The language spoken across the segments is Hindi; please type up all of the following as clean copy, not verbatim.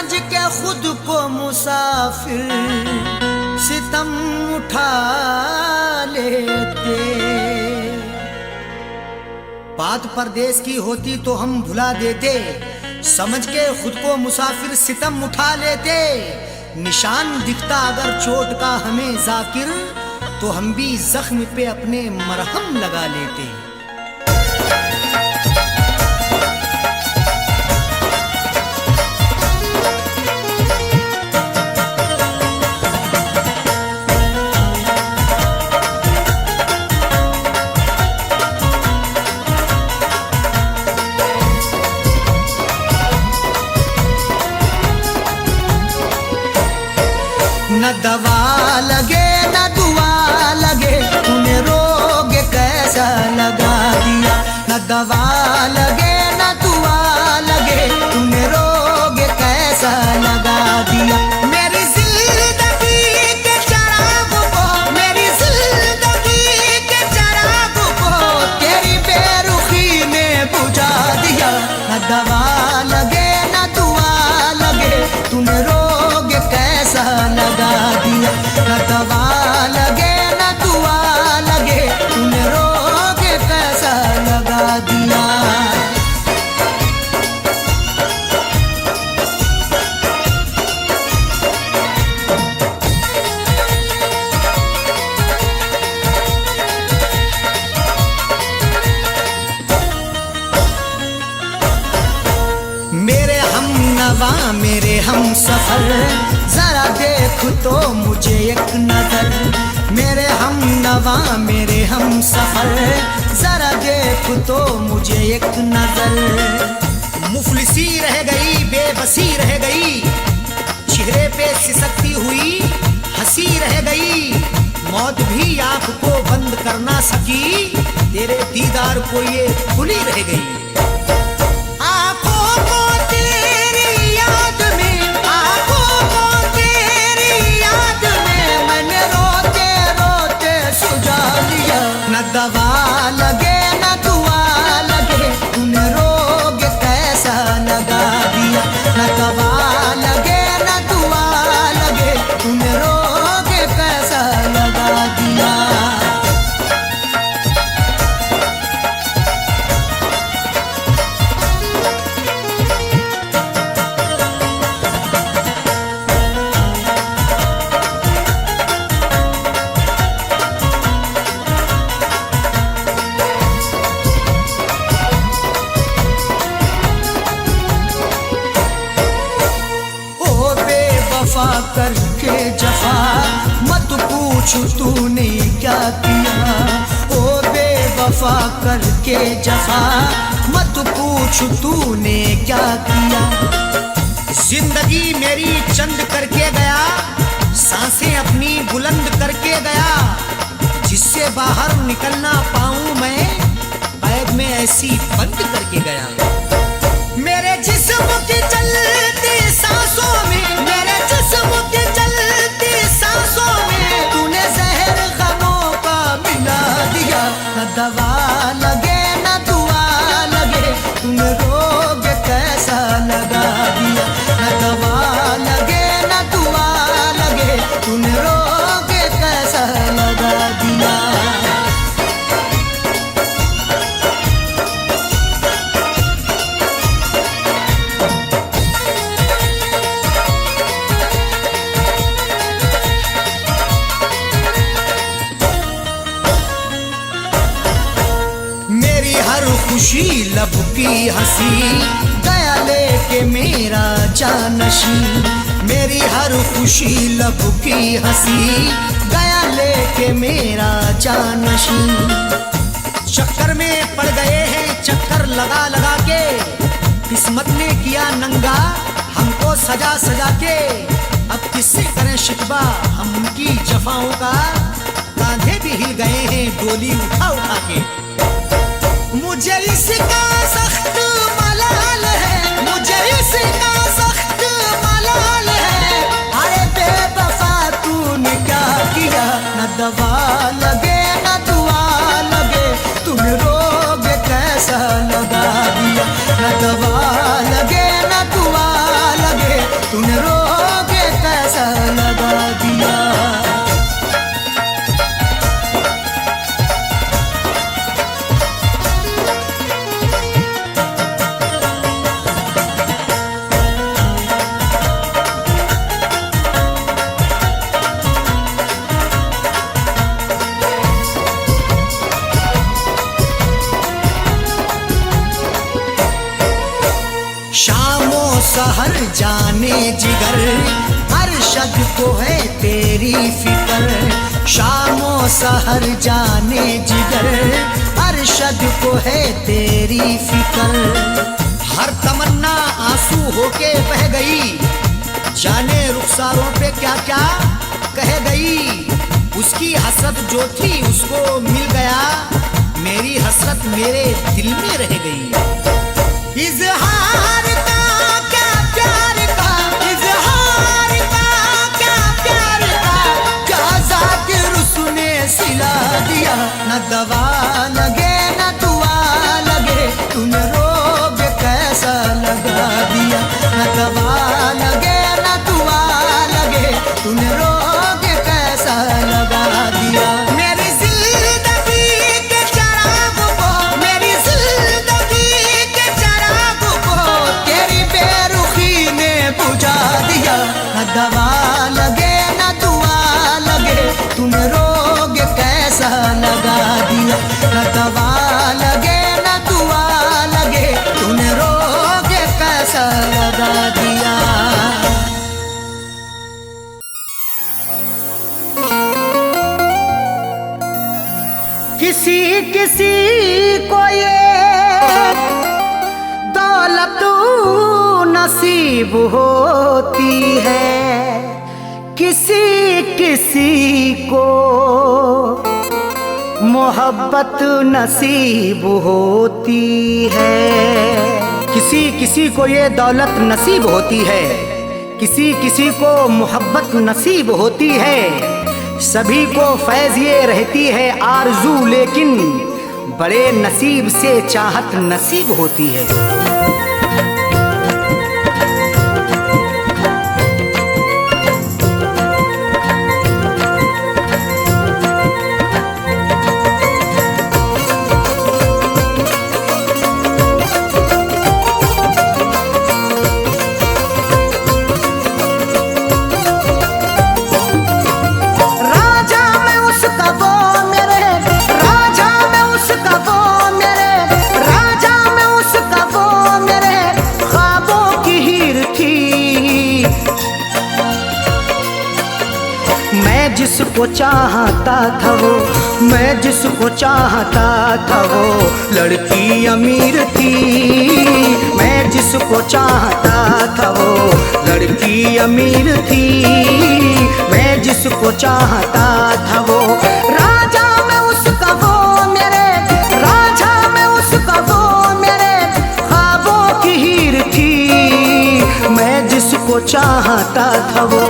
समझ के खुद को मुसाफिर सितम उठा लेते। बात परदेश की होती तो हम भुला देते, समझ के खुद को मुसाफिर सितम उठा लेते। निशान दिखता अगर चोट का हमें जाकिर, तो हम भी जख्म पे अपने मरहम लगा लेते। न दवा लगे न दुआ लगे, तूने रोग कैसा लगा दिया। न दवा लगे न दुआ लगे, तूने रोग कैसा लगा दिया। मेरी जिंदगी के चराग को, मेरी जिंदगी के चराग को तेरी बेरुखी ने बुझा दिया। न दवा लगे न दुआ लगे, तूने रोग कैसा लगा दिया। न दवा लगे न दुआ लगे, तूने रोग कैसा लगा दिया। मेरे हम नवा मेरे हम सफर, जरा देख तो मुझे एक नजर। मेरे हम नवा मेरे हम सफर, जरा देख तो मुझे एक नजर। मुफलिसी रह गई बेबसी रह गई, चेहरे पे सिसकती हुई हंसी रह गई। मौत भी आंख को बंद कर ना सकी, तेरे दीदार को ये खुली रह गई। न दवा लगे न दुआ लगे, तूने रोग कैसा लगा दिया। न दवा लगे न दुआ लगे, तूने रोग कैसा लगा दिया। वफा करके जफा मत पूछ तूने क्या किया। ओ बेवफा करके जफा मत पूछ तूने क्या किया। जिंदगी मेरी चंद करके गया, सांसें अपनी बुलंद करके गया। जिससे बाहर निकलना पाऊं मैं, बैग में ऐसी बंद करके गया। मेरे जिस्म की चलती सांसों में, मेरे जिस्म की चलती सांसों में तूने जहर गमों का मिला दिया। न दवा लगे न दुआ लगे, तूने रोग कैसा लगा दिया। न दवा लगे न दुआ लगे, तूने रोग कैसा लगा दिया। खुशी लब की हंसी गया लेके मेरा जानशी। मेरी हर खुशी लब की हंसी गया लेके मेरा जानशी। चक्कर में पड़ गए हैं चक्कर लगा लगा के, किस्मत ने किया नंगा हमको सजा सजा के। अब किससे करें शिकवा हम उनकी जफाओं का, कांधे भी हिल गए हैं डोली उठा उठा के। मुझे इसका सख्त मलाल है, मुझे इसका सख्त मलाल है। अरे बेवफा तूने क्या किया। न दवा लगे न दुआ लगे, तुम रोग कैसा लगा दिया। न दवा लगे न दुआ लगे, तुम सहर जाने जिगर, अरशद को है तेरी फिक्र। शामो सहर जाने जिगर, अरशद को है तेरी फिक्र। हर तमन्ना आंसू होके बह गई, जाने रुखसारों पे क्या क्या कह गई। उसकी हसरत जो थी उसको मिल गया, मेरी हसरत मेरे दिल में रह गई। इज़हार का क्या प्यार का, इज़हार का क्या प्यार का, क्या ज़ाकिर उसने सिला दिया। न दवा लगे न दुआ लगे, तूने रोग कैसा लगा दिया। न दवा लगे न दुआ लगे, तूने रोग कैसा लगा दिया। मेरी जिंदगी के चराग को, मेरी जिंदगी के चराग को तेरी बेरुखी ने बुझा दिया। न दवा लगे न दुआ लगे, तूने रोग कैसा लगा दिया। न दवा लगे न दुआ लगे, तूने रोग कैसा लगा दिया। किसी किसी को ये दौलत नसीब होती है, किसी किसी को मोहब्बत नसीब होती है। किसी किसी को ये दौलत नसीब होती है, किसी किसी को मोहब्बत नसीब होती है। सभी को फैज़ ये रहती है आरज़ू, लेकिन बड़े नसीब से चाहत नसीब होती है। जिसको चाहता था वो, मैं जिसको चाहता था वो लड़की अमीर थी। मैं जिसको चाहता था वो लड़की अमीर थी। मैं जिसको चाहता था वो राजा में उसका वो मेरे, राजा में उसका वो मेरे ख्वाबों की हीर थी। मैं जिसको चाहता था वो,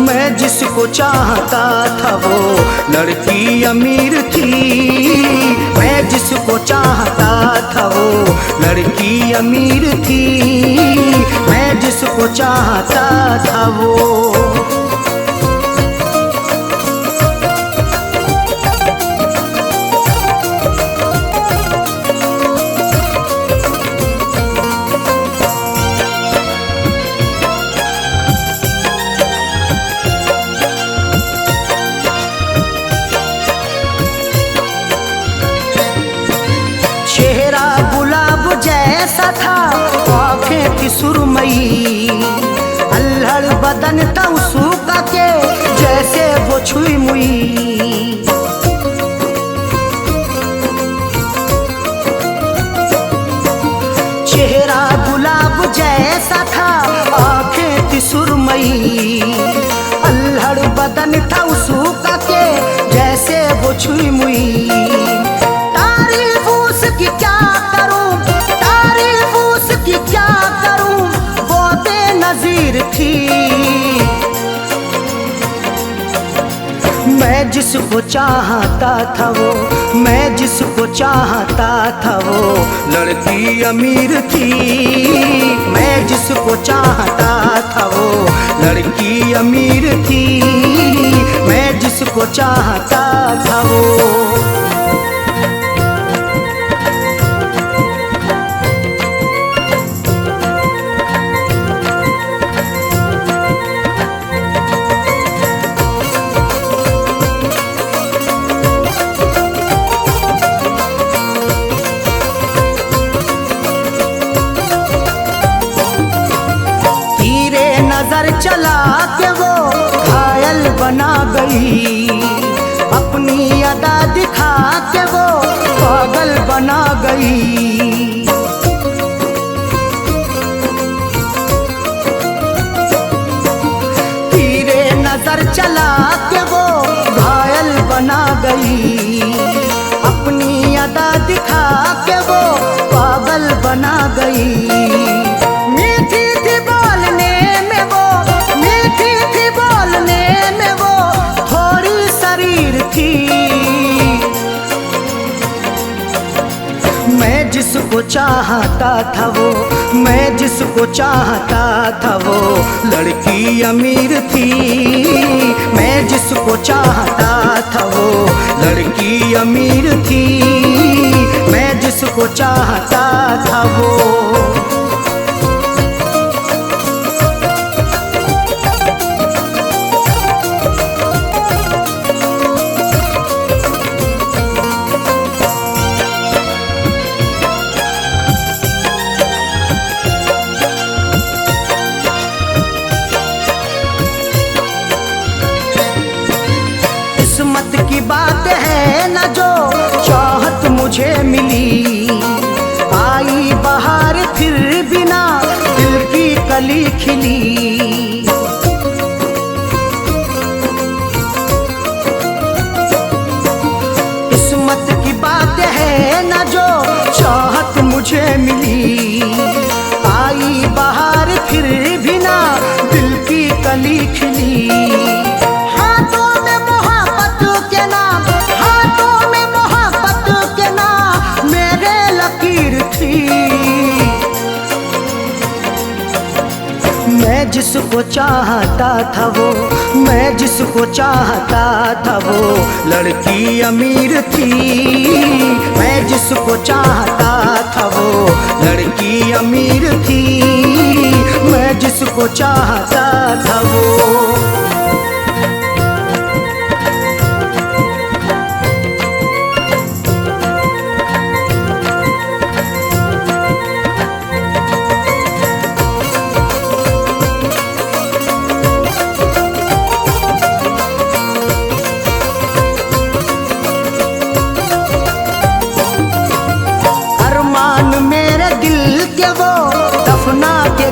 मैं जिसको चाहता था वो लड़की अमीर थी। मैं जिसको चाहता था वो लड़की अमीर थी। मैं जिसको चाहता था वो। जैसा था आँखें थी सुरमई, अल्हड़ बदन था उसका के जैसे वो छुई मुई। चेहरा गुलाब जैसा था आँखें थी सुरमई, अल्हड़ बदन था उसका के जैसे वो छुई मुई। तारीफ उसकी क्या करूं, तारीफ उसकी क्या करूं, वो बेनज़ीर थी। मैं जिसको चाहता था वो, मैं जिसको चाहता था वो लड़की अमीर थी। मैं जिसको चाहता था वो लड़की अमीर थी। मैं जिसको चाहता था वो। चला के वो घायल बना गई, अपनी अदा दिखा के वो पागल बना गई। तीरे नजर चला के वो घायल बना गई, अपनी अदा दिखा के वो पागल बना गई। मीठी थी बोलने में वो, मीठी थी बोलने में वो, थोड़ी शरीर थी। मैं जिसको चाहता था वो, मैं जिसको चाहता था वो लड़की अमीर थी। मैं जिसको चाहता था वो लड़की अमीर थी। मैं जिसको चाहता था वो। किस्मत की बात है न जो चाहत मुझे मिली, आई बहार फिर बिना दिल की कली खिली। किस्मत की बात है न जो चाहत मुझे मिली, आई बहार फिर बिना दिल की कली खिली। मैं जिसको चाहता था वो, मैं जिसको चाहता था वो लड़की अमीर थी। मैं जिसको चाहता था वो लड़की अमीर थी। मैं जिसको चाहता था वो।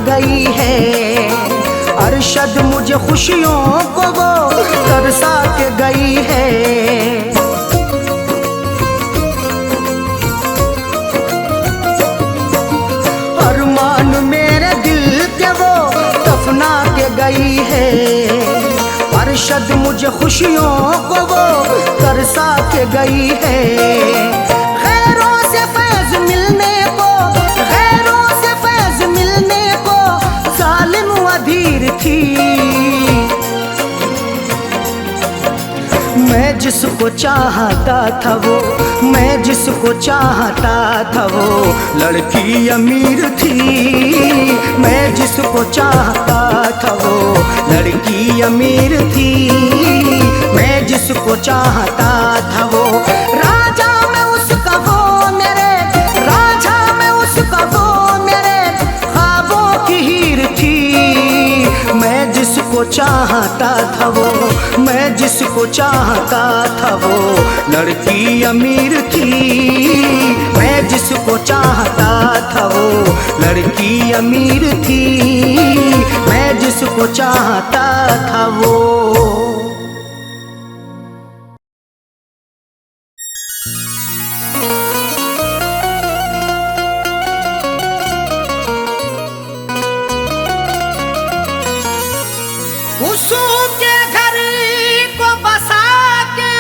गई है अरशद मुझे खुशियों को वो तरसा के गई है। अरमान मेरे दिल के वो दफना के गई है। अरशद मुझे खुशियों को वो तरसा के गई है। खैरों से फैज मिलने को, खैरों से फैज मिलने को जालिम अधीर थी। मैं जिसको चाहता था वो, मैं जिसको चाहता था वो लड़की अमीर थी। मैं जिसको चाहता था वो लड़की अमीर थी। मैं जिसको चाहता था वो राजा में उसका वो मेरे, राजा में उसका वो मेरे ख्वाबों की हीर थी। मैं जिसको चाहता था वो, मैं जिसको चाहता था वो लड़की अमीर थी। मैं जिसको चाहता था वो लड़की अमीर थी। मैं जिसको चाहता था वो। उसके घर को बसा के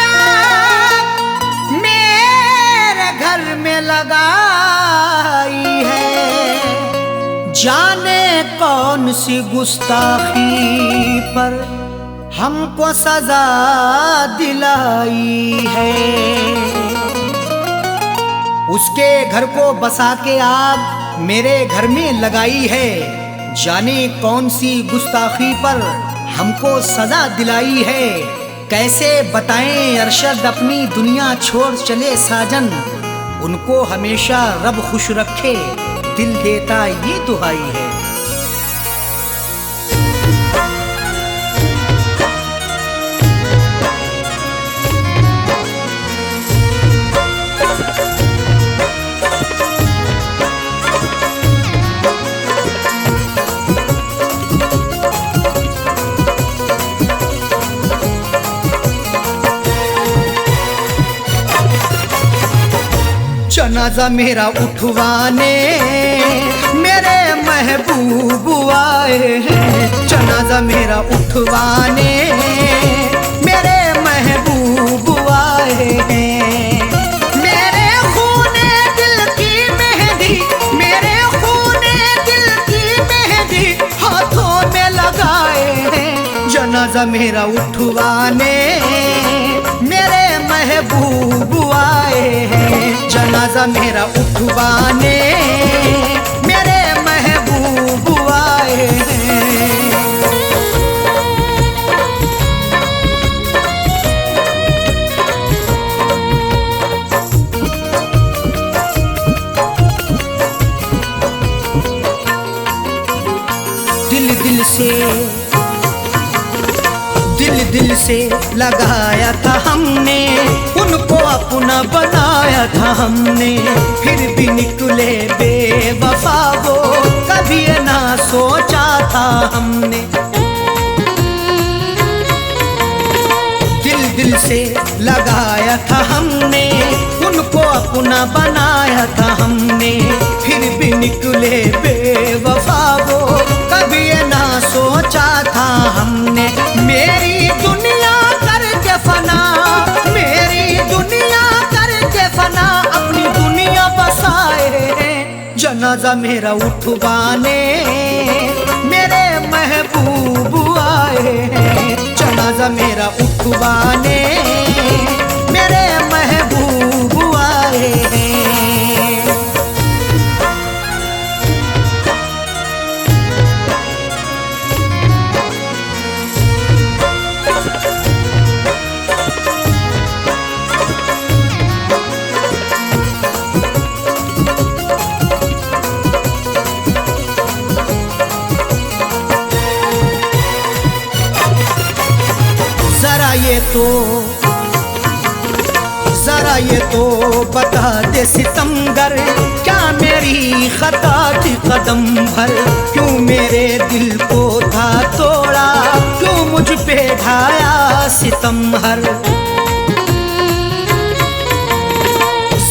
मेरे घर में लगाई है। जाने कौन सी गुस्ताखी पर हमको सजा दिलाई है। उसके घर को बसा के आग मेरे घर में लगाई है। जाने कौन सी गुस्ताखी पर हमको सजा दिलाई है। कैसे बताएं अरशद अपनी दुनिया छोड़ चले साजन। उनको हमेशा रब खुश रखे दिल देता ये दुआई है। जनाजा मेरा उठवाने मेरे महबूब आए हैं। जनाजा मेरा उठवाने मेरे महबूब आए हैं। मेरे खूने दिल की मेहंदी, मेरे खूने दिल की मेहंदी हाथों में लगाए हैं। जनाजा मेरा उठवाने मेरे महबूब आए हैं। जनाजा मेरा उठवाने मेरे महबूब आए हैं। दिल से लगाया था हमने, उनको अपना बनाया था हमने। फिर भी निकले बेवफा वो, कभी ना सोचा था हमने। दिल से लगाया था हमने, उनको अपना बनाया था हमने। फिर भी निकले बेवफा वो, कभी ना सोचा था हमने। मेरी दुनिया करके फना, मेरी दुनिया करके फना, अपनी दुनिया बसाए। जनाजा मेरा उठवाने मेरे महबूब आए हैं। जनाजा मेरा उठवाने मेरे महबूब आए हैं। जरा ये तो बता दे सितमगर, क्या मेरी खता थी कदम भर? क्यों मेरे दिल को था तोड़ा, क्यों मुझ पे ढाया सितम हर?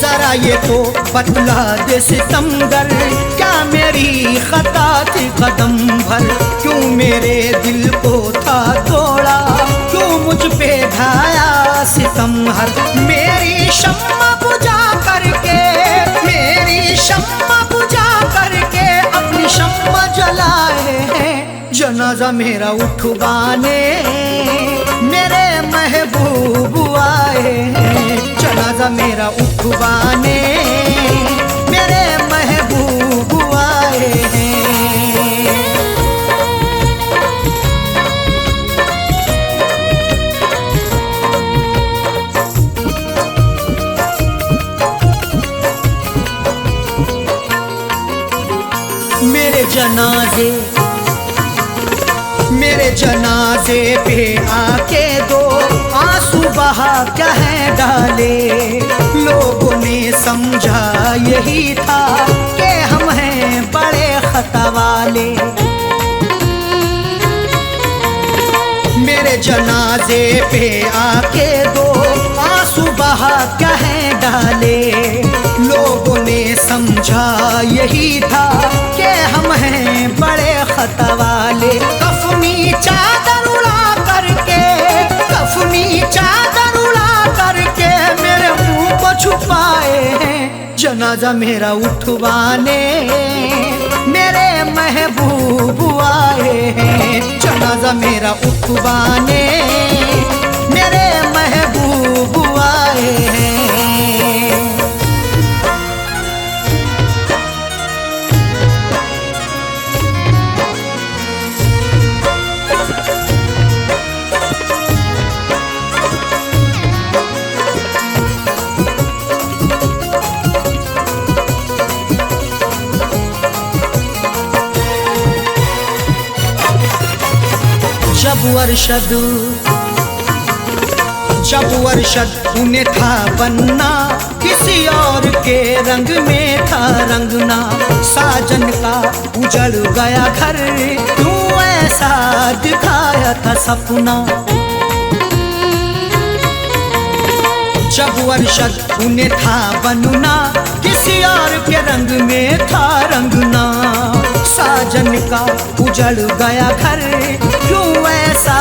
जरा ये तो बतला दे सितमगर, क्या मेरी खता थी कदम भर? क्यों मेरे दिल को था तोड़ा, क्यों मुझ पे ढाया सितम हर? मेरी शम्मा बुझा करके, मेरी शम्मा बुझा करके अपनी शम्मा जलाए हैं। जनाजा मेरा उठवाने मेरे महबूब आए हैं। जनाजा मेरा उठवाने मेरे महबूब आए हैं। मेरे जनाजे पे आके दो आंसू बहा कह डाले। लोगों ने समझा यही था कि हम हैं बड़े खता वाले। मेरे जनाजे पे आके दो आंसू बहा कह डाले। लोगों ने समझा यही था कि हम हैं बड़े खता वाले। कफनी चादर उड़ा करके, कफनी चादर उड़ा करके मेरे मुंह को छुपाए हैं। जनाजा मेरा उठवाने मेरे महबूब आए हैं। जनाजा मेरा उठवाने मेरे महबूब आए हैं। जब अरशद उन्हें था बनना, किसी और के रंग में था रंगना। साजन का उजड़ गया घर, क्यों ऐसा दिखाया था सपना। जब अरशद उन्हें था बनना, किसी और के रंग में था रंगना। साजन का उजड़ गया घर, क्यों ऐसा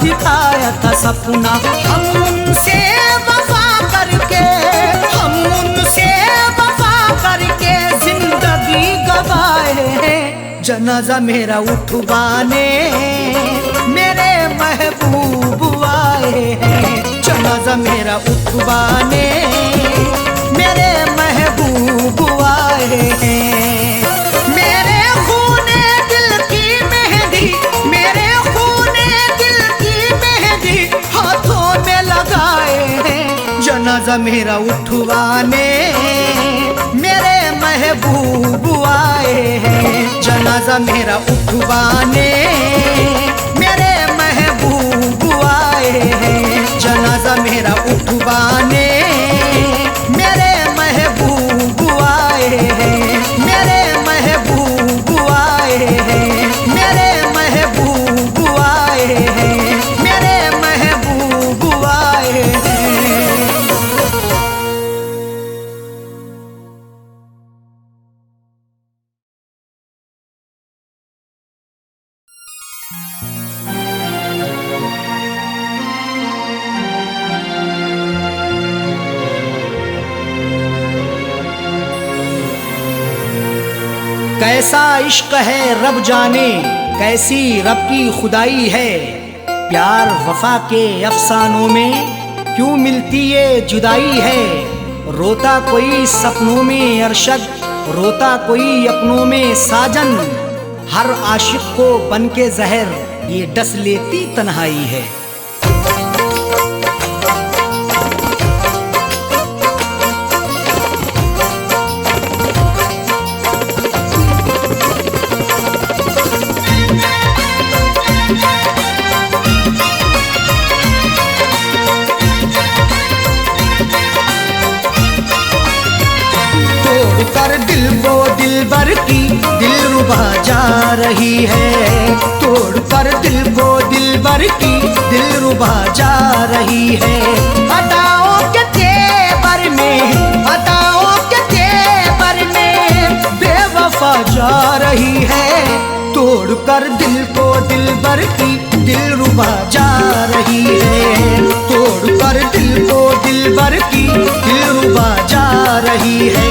दिखाया था सपना। हम उनसे वफा करके, हम उनसे वफा करके जिंदगी गवाए हैं। जनाजा मेरा उठवाने मेरे महबूब आए हैं। जनाजा मेरा उठवाने मेरे महबूब आए हैं। मेरे खूने दिल की मेहंदी, मेरे खूने दिल की मेहंदी हाथों में लगाए हैं। जनाजा मेरा उठवाने मेरे महबूब आए हैं। जनाजा मेरा उठवाने मेरे महबूब आए हैं। जनाजा मेरा उठवाने मेरे महबूब आए हैं। मेरे महबूब आए हैं। मेरे महबूब आए हैं। मेरे महबूब आए हैं। कैसा इश्क है रब जाने, कैसी रब की खुदाई है। प्यार वफा के अफसानों में क्यों मिलती ये जुदाई है। रोता कोई सपनों में अरशद, रोता कोई अपनों में साजन। हर आशिक को बन के जहर ये डस लेती तन्हाई है। कर दिल को दिलबर की दिलरुबा जा रही है। तोड़ कर दिल को दिलबर की दिलरुबा जा रही है। अदाओं के तेवर में, अदाओं के तेवर में बेवफा जा रही है। तोड़ कर दिल को दिलबर की दिलरुबा जा रही है। तोड़ कर दिल को दिलबर की दिलरुबा जा रही है।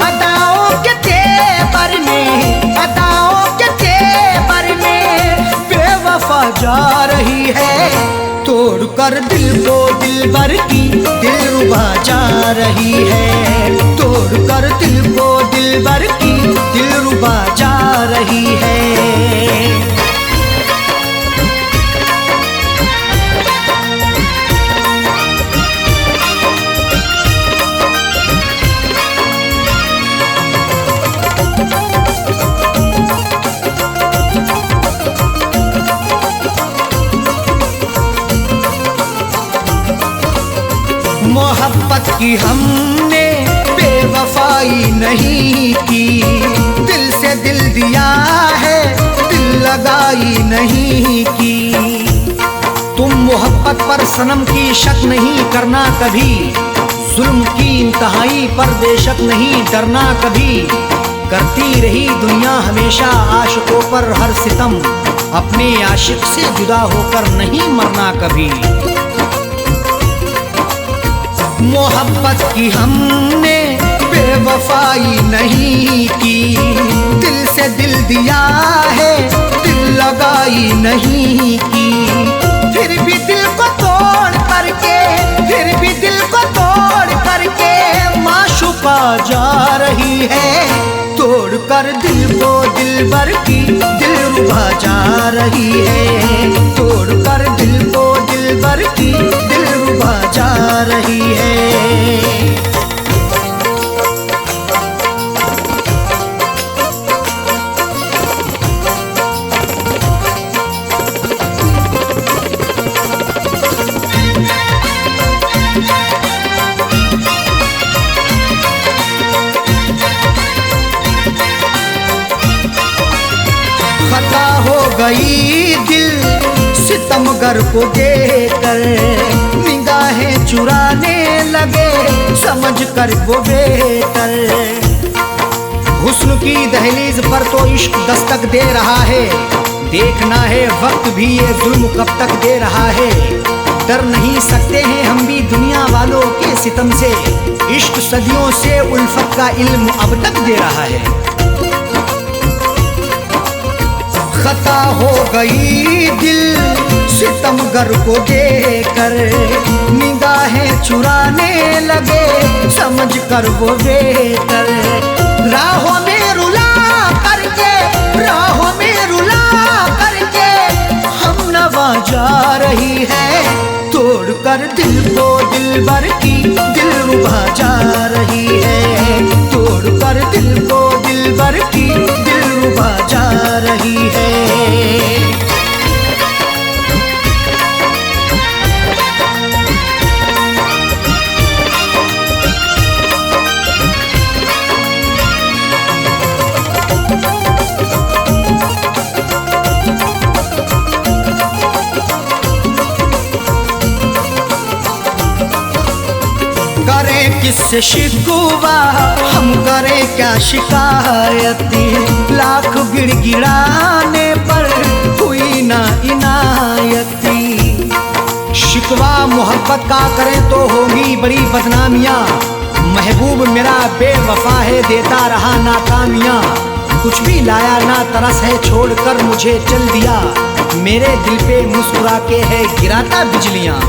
अदाओं के तेवर में, अदाओं के तेवर में बेवफा जा रही है। तोड़ कर दिल को दिलबर की दिलरुबा जा रही है। तोड़ कर दिल को दिलबर की दिलरुबा जा रही है। मोहब्बत की हमने बेवफाई नहीं की। दिल से दिल दिया है, दिल लगाई नहीं की। तुम मोहब्बत पर सनम की शक नहीं करना कभी। जुल्म की इंतहाई पर बेशक नहीं डरना कभी। करती रही दुनिया हमेशा आशिकों पर हर सितम। अपने आशिक से जुदा होकर नहीं मरना कभी। मोहब्बत की हमने बेवफाई नहीं की। दिल से दिल दिया है, दिल लगाई नहीं की। फिर भी दिल को तोड़ करके, फिर भी दिल को तोड़ करके माशूका जा रही है। तोड़ कर दिल को दिलबर की दिलरुबा जा रही है। तोड़ कर दिल को दिलबर की दिलरुबा जा रही है। खता हो गई दिल सितमगर को देखकर, निगाहें चुराने लगा लगे समझ कर वो बेहतर। हुस्न की दहलीज पर तो इश्क दस्तक दे रहा है, देखना है वक्त भी ये जुल्म कब तक दे रहा है। डर नहीं सकते हैं हम भी दुनिया वालों के सितम से, इश्क सदियों से उल्फत का इल्म अब तक दे रहा है। खता हो गई दिल सितमगर को देकर, निगाहें चुराने लगे समझ कर वो बेहतर। राहों में रुला करके, राहों में रुला करके हम नवा जा रही है, तोड़ कर दिल को दिलबर की दिलरुबा जा रही है, तोड़ कर दिल को दिलबर की दिलरुबा जा रही है। किससे शिकवा हम करें क्या शिकायती, लाख गिड़गिड़ाने पर हुई ना इनायती। शिकवा मोहब्बत का करें तो होगी बड़ी बदनामियाँ, महबूब मेरा बेवफा है देता रहा नाकामियाँ। कुछ भी लाया ना तरस है छोड़कर मुझे चल दिया, मेरे दिल पे मुस्कुरा के है गिराता बिजलियाँ।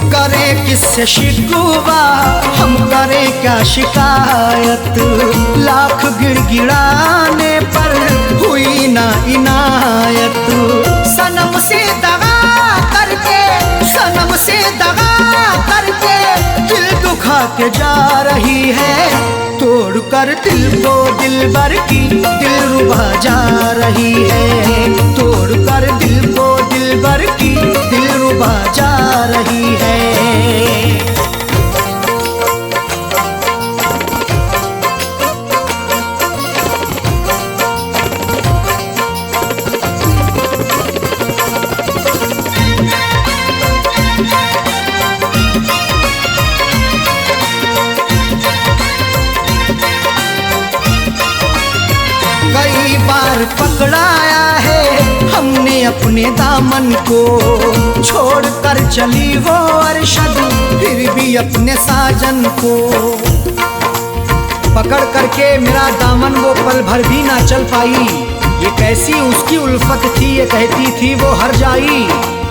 करें किससे शिकवा हम करें क्या शिकायत, लाख गिड़गिड़ाने पर हुई ना इनायत। सनम से दगा करके, सनम से दगा करके दिल दुखा के जा रही है, तोड़ कर दिल को दिलबर की दिलरुबा जा रही है, तोड़ कर दिल को दिलबर की दिलरुबा जा रही है। कई बार पकड़ाया है हमने अपने दामन को, छोड़ कर चली वो अरशद फिर भी अपने साजन को। पकड़ करके मेरा दामन वो पल भर भी ना चल पाई, ये कैसी उसकी उल्फत थी ये कहती थी वो हर जाई।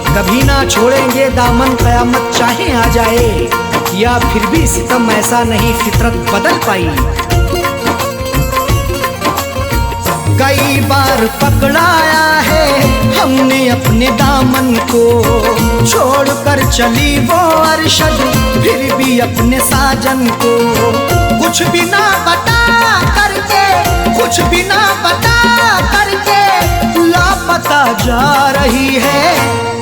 कभी ना छोड़ेंगे दामन कयामत चाहे आ जाए, या फिर भी सितम ऐसा नहीं फितरत बदल पाई। कई बार पकड़ाया है हमने अपने दामन को, छोड़ कर चली वो अरशद फिर भी अपने साजन को। कुछ भी ना बता करके, कुछ भी ना बता करके लापता जा रही है,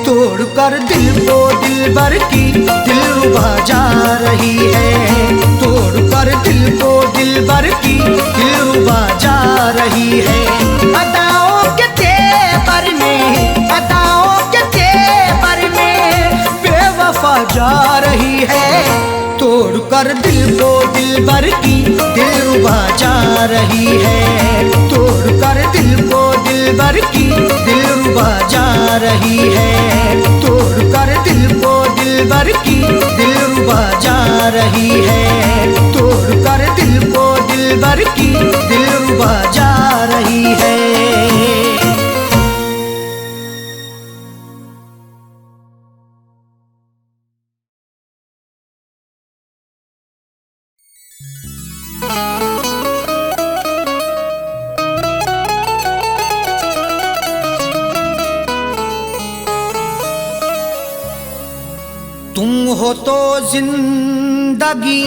तोड़ कर दिल को दिलबर की दिलरुबा जा रही है, तोड़ कर दिल को दिलबर की दिलरुबा जा रही है। अदाओं के तेवर में, अदाओं के तेवर में बेवफा जा रही है, तोड़ कर दिल को दिलबर की दिलरुबा जा रही है, तोड़ कर दिल को दिलबर की दिलरुबा जा रही है, तोड़ कर दिल को दिलबर की दिलरुबा जा रही है, तोड़ कर दिल को दिलबर की दिलरुबा जा रही है। तुम हो तो जिंदगी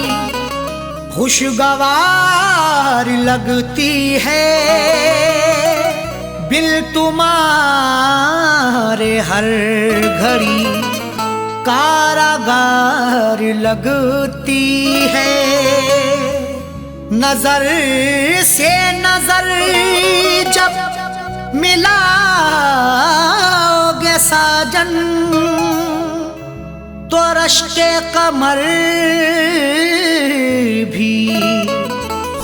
खुशगवार लगती है, बिल तुम्हारे हर घड़ी कारागार लगती है। नजर से नजर जब मिलाओगे साजन, तो रश्के कमर भी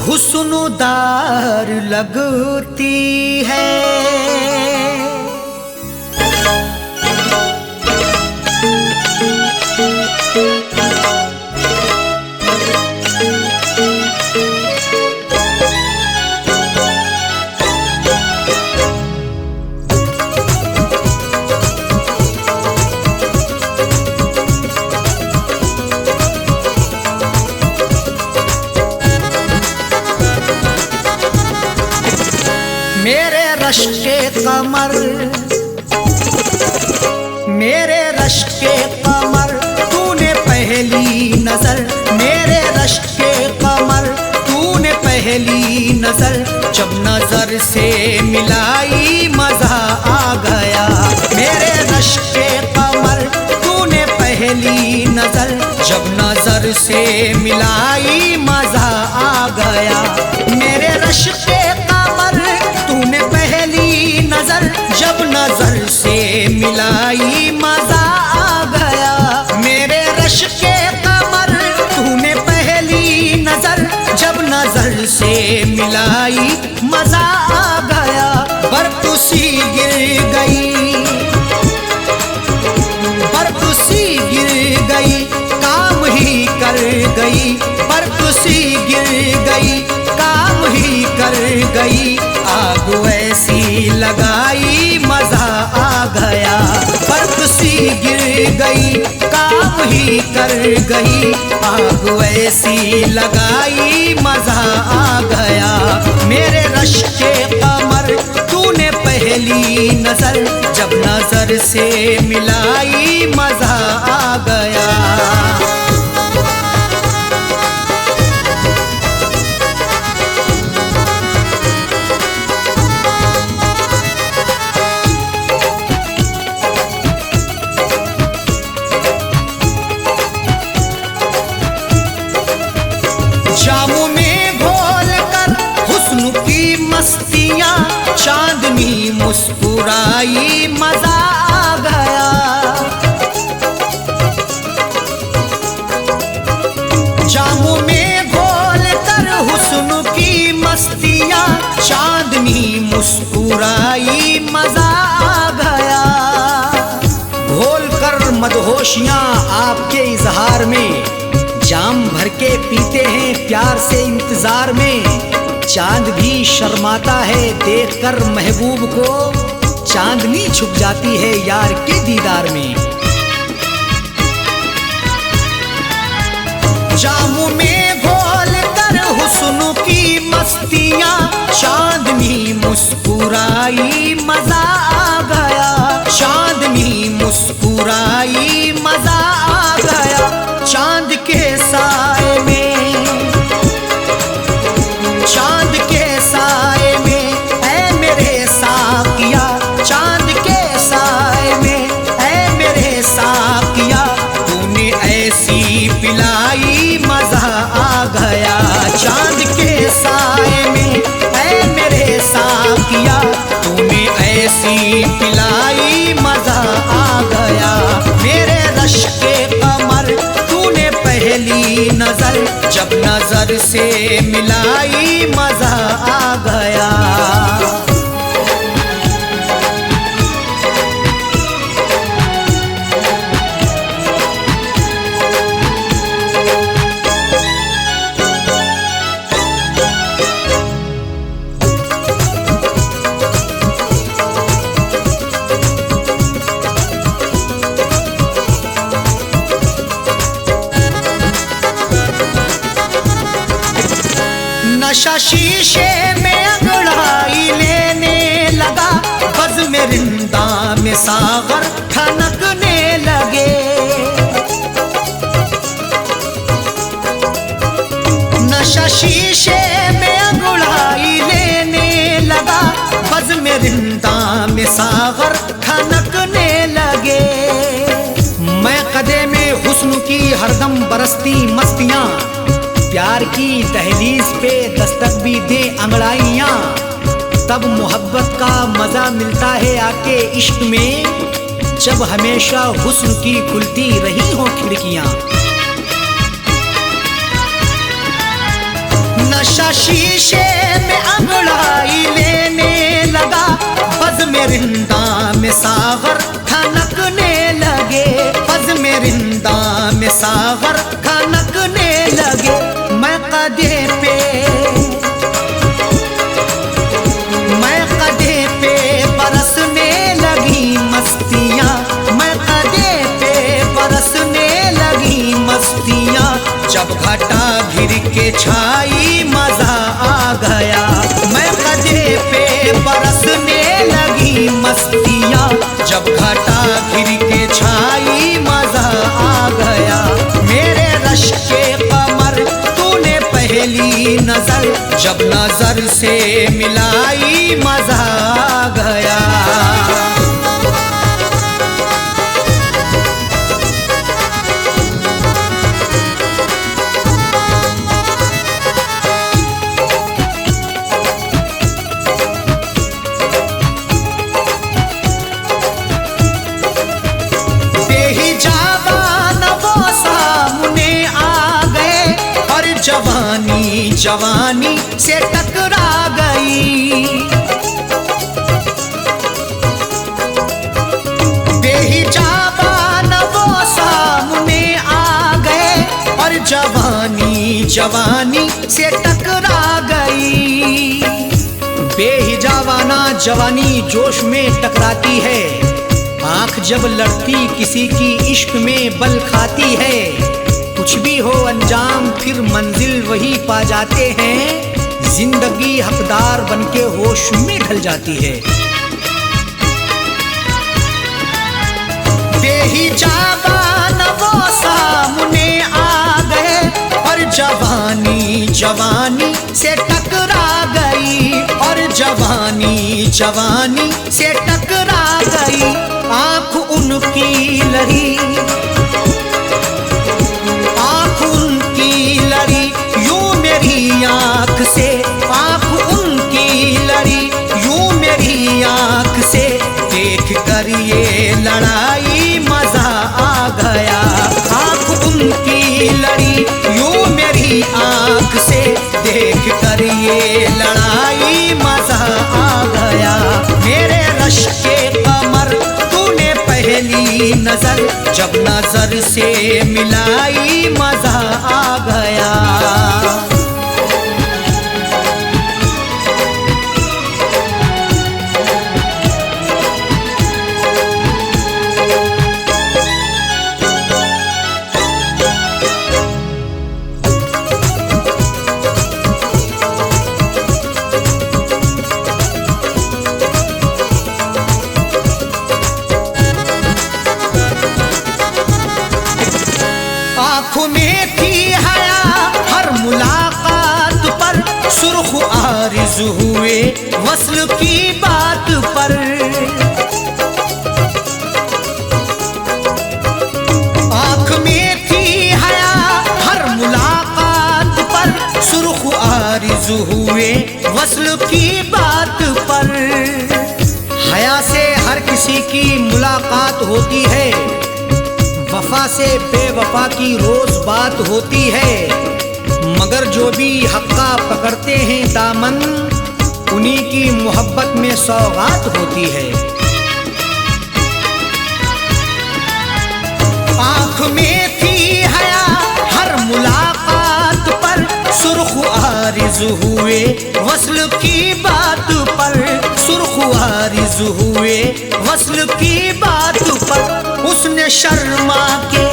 हुस्नुदार लगती है। मेरे रश्के कमर, मेरे रश्के कमर, तूने पहली नजर, मेरे रश्के कमर, तूने पहली नजर, जब नजर से मिलाई मजा आ गया। मेरे रश्के कमर, तूने पहली नजर, जब नजर से मिलाई मजा आ गया। मेरे रश्के कमर, तूने पहली नजर, जब नजर से मिलाई मजा आ गया। मेरे रश्के कमर, तूने पहली नजर, जब नजर से मिलाई मजा आ गया। बरकुसी गिर गई, बरकुसी गिर गई, काम ही कर गई, बरकुसी गिर गई, काम ही कर गई। आग ऐसी लगाई मजा आ गया, बरकुसी गिर गई, काम ही कर गई। आग ऐसी लगाई मजा आ गया। मेरे रश्के कमर, तूने पहली नजर, जब नजर से मिलाई मजा आ गया। जामों में घोल कर हुस्न की मस्तियां, चांदनी मुस्कुराई मजा आ गया। जामों में घोल कर हुस्न की मस्तियां, चांदनी मुस्कुराई मजा आ गया। घोल कर मदहोशियां आपके इजहार में, जाम भर के पीते हैं प्यार से इंतजार में। चांद भी शर्माता है देखकर महबूब को, चांदनी छुप जाती है यार के दीदार में। जामों में घोल कर हुस्न की मस्तियां, चांदनी मुस्कुराई मजा आ गया। चांदनी मुस्कुराई मजा आ गया। चांद के साए में, चांद के साए में, ऐ मेरे साकिया, चांद के साए में, ऐ मेरे साकिया, तूने ऐसी पिलाई मजा आ गया। चांद के साए में, ऐ मेरे साकिया, तूने ऐसी पिलाई मजा आ गया। मेरे रश्के कमर, तूने पहली नजर, जब नजर से मिलाई मजा आ गया। नशा शीशे में अंगड़ाई लेने लगा, बज़ में रिंदा में सागर ठनकने लगे। नशा शीशे में अंगड़ाई लेने लगा, बज़ में रिंदा में सागर ठनकने लगे। मैं कदे में हुस्न की हरदम बरसती मस्तियां, प्यार की दहलीज पे दस्तक भी दे अंगड़ाइयाँ, तब मोहब्बत का मजा मिलता है आके इश्क में। जब हमेशा हुस्न की खुलती रही हो खिड़कियां। नशा शीशे में अंगड़ाई लेने लगा, बज़ में रिंदा में सागर खनकने लगे, बज़ में रिंदा में सागर खनकने लगे। मैं कदे पे बरसने लगी मस्तियाँ, मैं कदे पे बरसने लगी मस्तियाँ। जब घटा घिर के छाई मजा आ गया, मैं कदे पे बरसने लगी मस्तियाँ। जब घटा घिर के छाई मजा आ गया। मेरे रश के कमर तूने पहली नजर, जब नजर से मिलाई मजा आ गया। जवानी जवानी से टकरा गई, बेहिजाबान वो सामने आ गए और जवानी जवानी से टकरा गई। बेहिजाबाना जवानी जोश में टकराती है, आंख जब लड़ती किसी की इश्क में बल खाती है। कुछ भी हो अंजाम फिर मंजिल वही पा जाते हैं, जिंदगी हकदार बनके होश में ढल जाती है। बेहिजाबान वो सामने आ गए और जवानी जवानी से टकरा गई, और जवानी जवानी से टकरा गई। आंख उनकी लड़ी, यूं मेरी आंख से, आंख उनकी लड़ी यूं मेरी आंख से। देख कर ये लड़ाई मजा आ गया, आंख उनकी लड़ी यूं मेरी आंख से। देख कर ये लड़ाई मजा आ गया। मेरे रश के कमर तूने पहली नजर, जब नजर से मिलाई मजा आ गया। आँखों में थी हया हर मुलाकात पर, सुर्ख आरिज़ हुए वस्ल की बात पर। आँख में थी हया हर मुलाकात पर, सुर्ख आरिज़ हुए वस्ल की बात पर। हया से हर किसी की मुलाकात होती है, वफा से बेवफा की रोज बात होती है। मगर जो भी हक्का पकड़ते हैं दामन, उन्हीं की मोहब्बत में सौगात होती है। आँख में थी हया हर मुलाकात पर, सुर्ख आरिज़ हुए वस्ल की बात पर, सुर्ख आरिज़ हुए वस्ल की बात पर। उसने शर्मा के,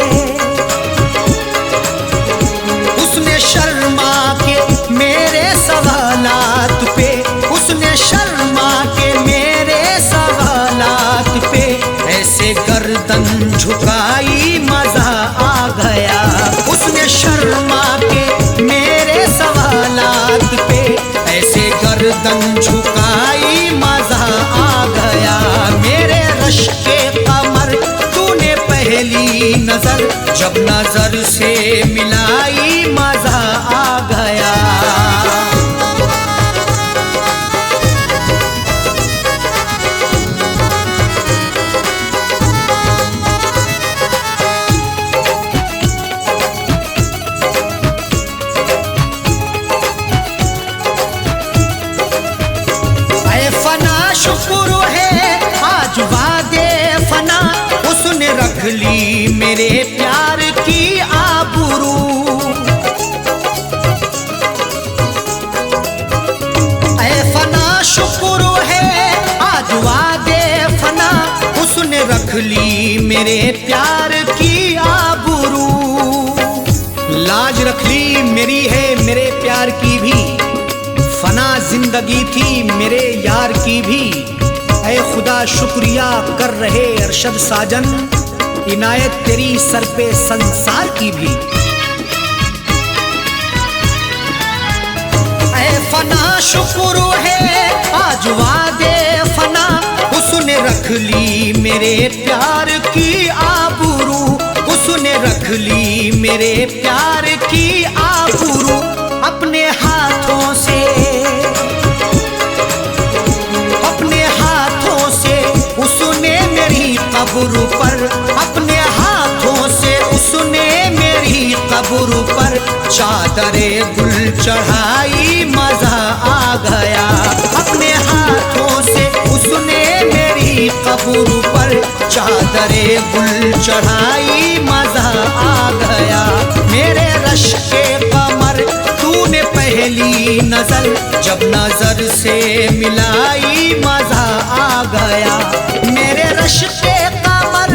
उसने शर्मा के मेरे सवालात पे, उसने शर्मा के मेरे सवालात पे ऐसे गर्दन झुकाई मजा आ गया। उसने शर्मा के मेरे सवालात पे ऐसे गर्दन झुकाई मजा आ गया। मेरे रश के कमर तूने पहली नजर, जब नजर से मिलाई मजा आ गया। मेरे प्यार की आबरू। ऐ फना शुक्र है आज वादे फना, उसने रख ली मेरे प्यार की आबरू। लाज रख ली मेरी है मेरे प्यार की भी, फना जिंदगी थी मेरे यार की भी। ऐ खुदा शुक्रिया कर रहे अरशद साजन, इनायत तेरी सर पे संसार की भी। ऐ फना शुक्र है आज वादे फना, उसने रख ली मेरे प्यार की आबरू। उसने रख ली मेरे प्यार की आबरू। अपने हाथों से उसने मेरी कब्र पर, अपने हाथों से उसने मेरी कब्र पर चादरे गुल चढ़ाई, मजा आ गया। अपने हाथों से उसने मेरी कब्र पर चादरे गुल चढ़ाई, मजा आ गया। मेरे रश के कमर तूने पहली नजर जब नजर से मिलाई, मजा आ गया। मेरे रश के कमर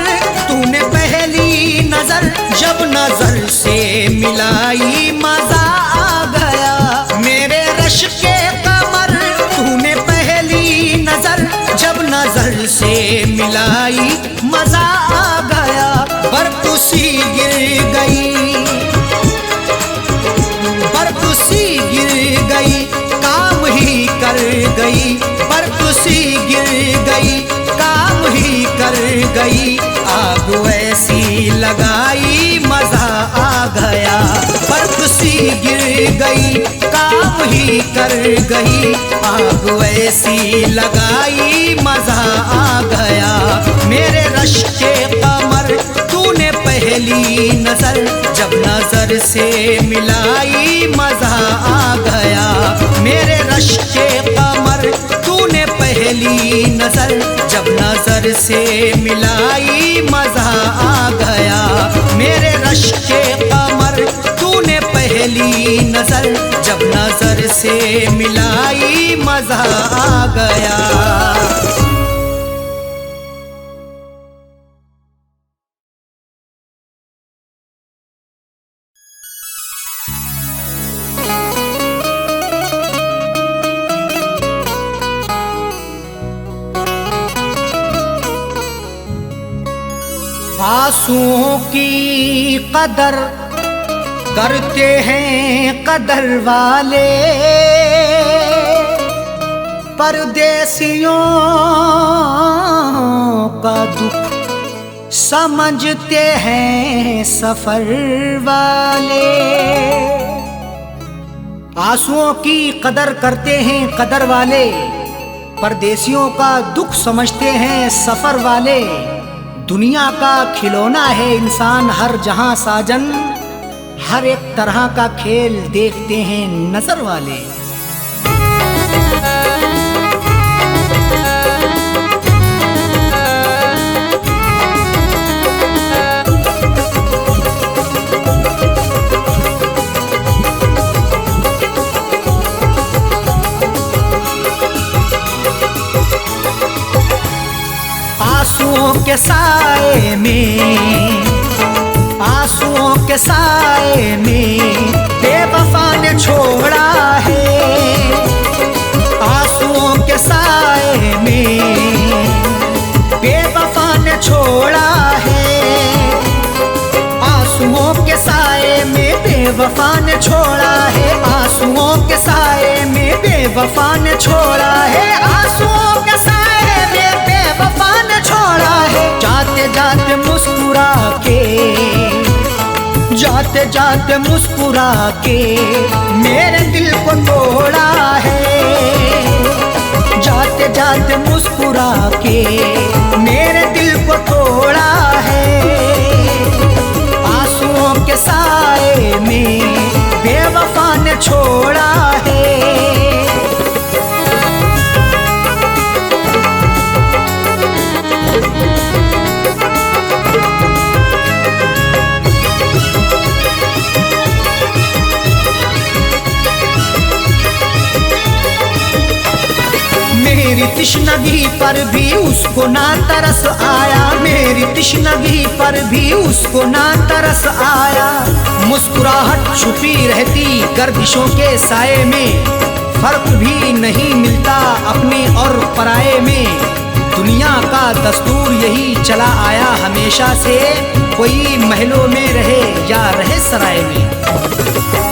तूने पहली नजर जब नजर से मिलाई, मजा आ गया। मेरे रश के कमर तूने पहली नजर जब नजर से मिलाई, मजा आ गया। बरकुसी गिर गई, बरकुसी गिर गई, काम ही कर गई। बरकुसी गिर गई, काम ही कर गई। आग ऐसी लगाई, मजा आ गया। बरकुसी गिर गई, काम ही कर गई। आग ऐसी लगाई, मजा आ गया। मेरे रश के कमर तूने पहली नजर जब नजर से मिलाई, मजा आ गया। मेरे रश के कमर तूने पहली नजर जब नजर से मिलाई, मजा आ गया। मेरे रश के कमर तूने पहली नजर जब नजर से मिलाई, मजा आ गया। आंसुओं की कदर करते हैं कदर वाले, परदेसियों का दुख समझते हैं सफर वाले। आंसुओं की कदर करते हैं कदर वाले, परदेसियों का दुख समझते हैं सफर वाले। दुनिया का खिलौना है इंसान हर जहां साजन, हर एक तरह का खेल देखते हैं नजर वाले। आंसुओं के साए में, आंसुओं के साए में बेवफा ने छोड़ा है। आंसुओं के साए में बेवफा ने छोड़ा है। आंसुओं के साए में बेवफा ने छोड़ा है। आंसुओं के साए में बेवफा ने छोड़ा है। आंसुओं के साए में बेवफा ने छोड़ा है। जाते जाते मुस्कुरा के, जाते जाते मुस्कुरा के मेरे दिल को तोड़ा है। जाते जाते मुस्कुरा के मेरे दिल को तोड़ा है। आंसुओं के साए में बेवफा ने छोड़ा है। तिश्नगी पर भी उसको ना तरस आया, मेरी तिश्नगी पर भी उसको ना तरस आया। मुस्कुराहट छुपी रहती गर्दिशों के साए में, फर्क भी नहीं मिलता अपने और पराये में। दुनिया का दस्तूर यही चला आया हमेशा से, कोई महलों में रहे या रहे सराय में।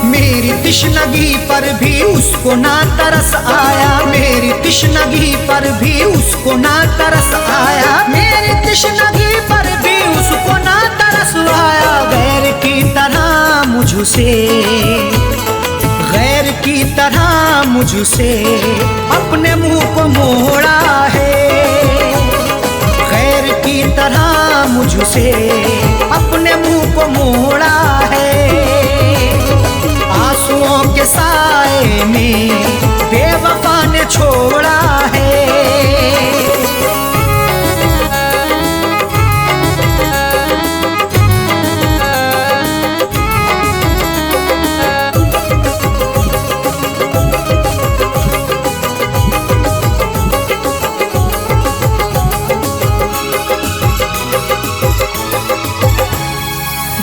मेरी तिश्नगी पर भी उसको ना तरस आया, मेरी तिश्नगी पर भी उसको ना तरस आया, मेरी तिश्नगी पर भी उसको ना तरस आया। गैर की तरह मुझसे, गैर की तरह मुझसे अपने मुंह को मोड़ा है, गैर की तरह मुझसे अपने मुंह को मोड़ा है। आंसुओं के साए में बेवफा ने छोड़ा है।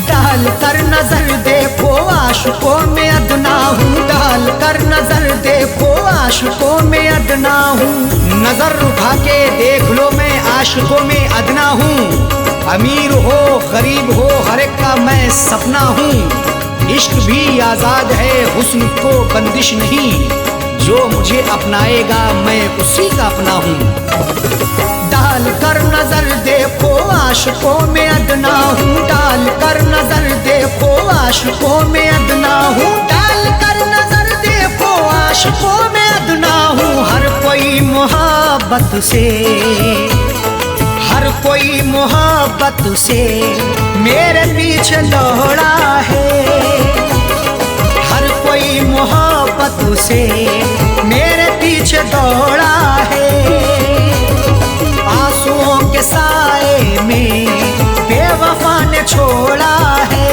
डाल कर नजर देखो आशिकों में अदना हूँ, डाल कर नजर देखो आशिकों में अदना हूँ। नजर उठा के देख लो मैं आशिकों में अदना हूँ। अमीर हो गरीब हो हर एक का मैं सपना हूँ। इश्क भी आजाद है हुस्न को बंदिश नहीं, जो मुझे अपनाएगा मैं उसी का अपना हूँ। डाल कर नजर देखो आशिकों में अदना हूँ, डाल कर नजर देखो आशिकों में अदना हूँ, डाल कर नजर देखो आशिकों में अदना हूँ। हर कोई मोहब्बत से, हर कोई मोहब्बत से मेरे पीछे दौड़ा है, हर कोई मोहब्बत से मेरे पीछे दौड़ा है। आंसुओं के साए में बेवफा ने छोड़ा है।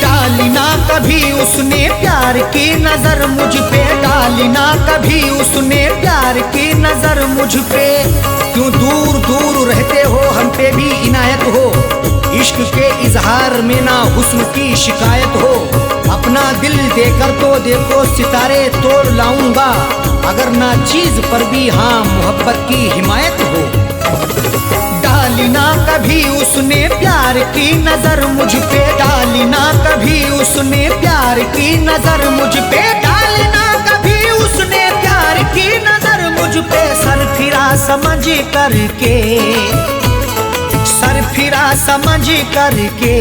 डाली ना कभी उसने प्यार की नजर मुझ पे, डाली ना कभी उसने प्यार की नजर मुझ पे। क्यों दूर दूर रहते हो हम पे भी इनायत हो, इश्क के इजहार में ना हुस्न की शिकायत हो। अपना दिल देकर तो देखो सितारे तोड़ लाऊंगा, अगर ना चीज पर भी हाँ मोहब्बत की हिमायत हो। डाली ना कभी उसने प्यार की नजर मुझ पे, डाली ना कभी उसने प्यार की नजर मुझ पे, डाली ना कभी उसने प्यार की नजर मुझ पे। सर फिरा समझ करके, सर फिरा समझ करके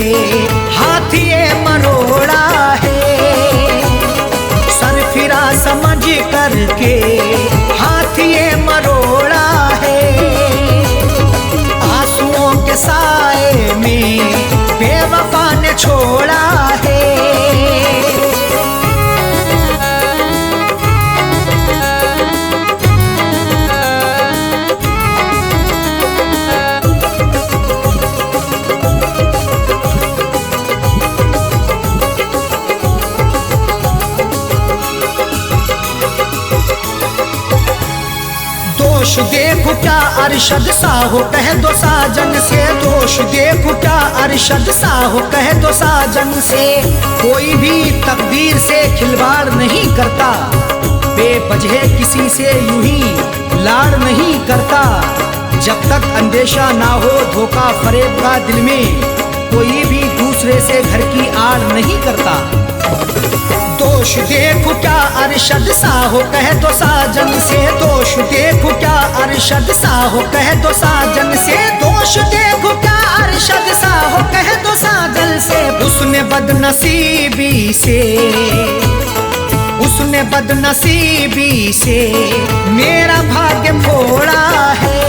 हाथ ये मरोड़ा है, सर फिरा समझ करके हाथ ये मरोड़ा है। आंसुओं के साए में बेवफा ने छोड़ा है। दोष देखो क्या अरशद साहो कह दो साजन से, दोष देखो क्या अरशद साहो कह दो साजन से। कोई भी तकदीर से खिलवाड़ नहीं करता, बेवजह किसी से यूं ही लाड़ नहीं करता। जब तक अंदेशा ना हो धोखा फरेब का दिल में, कोई भी दूसरे से घर की आड़ नहीं करता। दोष देखो क्या अरशद साहो कह दो साजन से, दोष देखो क्या अरशद साहो कह दो साजन से, दोष देखो क्या अरशद साहो कह दो साजन से। उसने बदनसीबी से, उसने बदनसीबी से मेरा भाग्य फोड़ा है,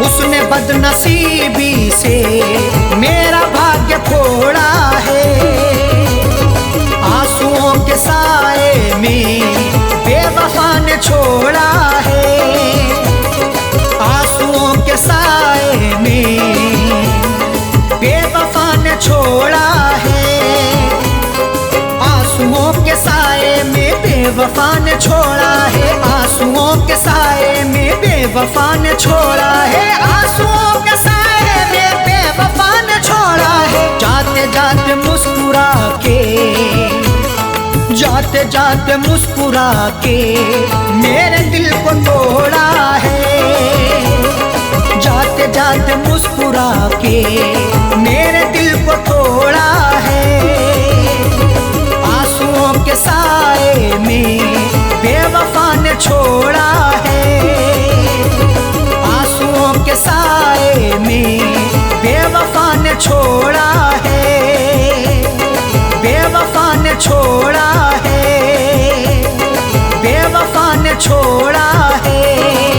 उसने बदनसीबी से मेरा भाग्य फोड़ा है। आंसुओं के साए में बेवफा छोड़ा है, आंसुओं के साए में बेवफा ने छोड़ा है, आंसुओं के साए में बेवफा ने छोड़ा है, आंसुओं के साए में बेवफा ने छोड़ा है, आंसुओं के साए में बेवफा ने छोड़ा है। जाते जाते मुस्कुरा के, जाते जाते मुस्कुरा के मेरे दिल को तोड़ा है, जाते जाते मुस्कुरा के मेरे दिल को तोड़ा है, आंसुओं के साए में बेवफा ने छोड़ा है, आंसुओं के साए में बेवफा ने छोड़ा है, बेवफा ने छोड़ा है, बेवफा ने छोड़ा है।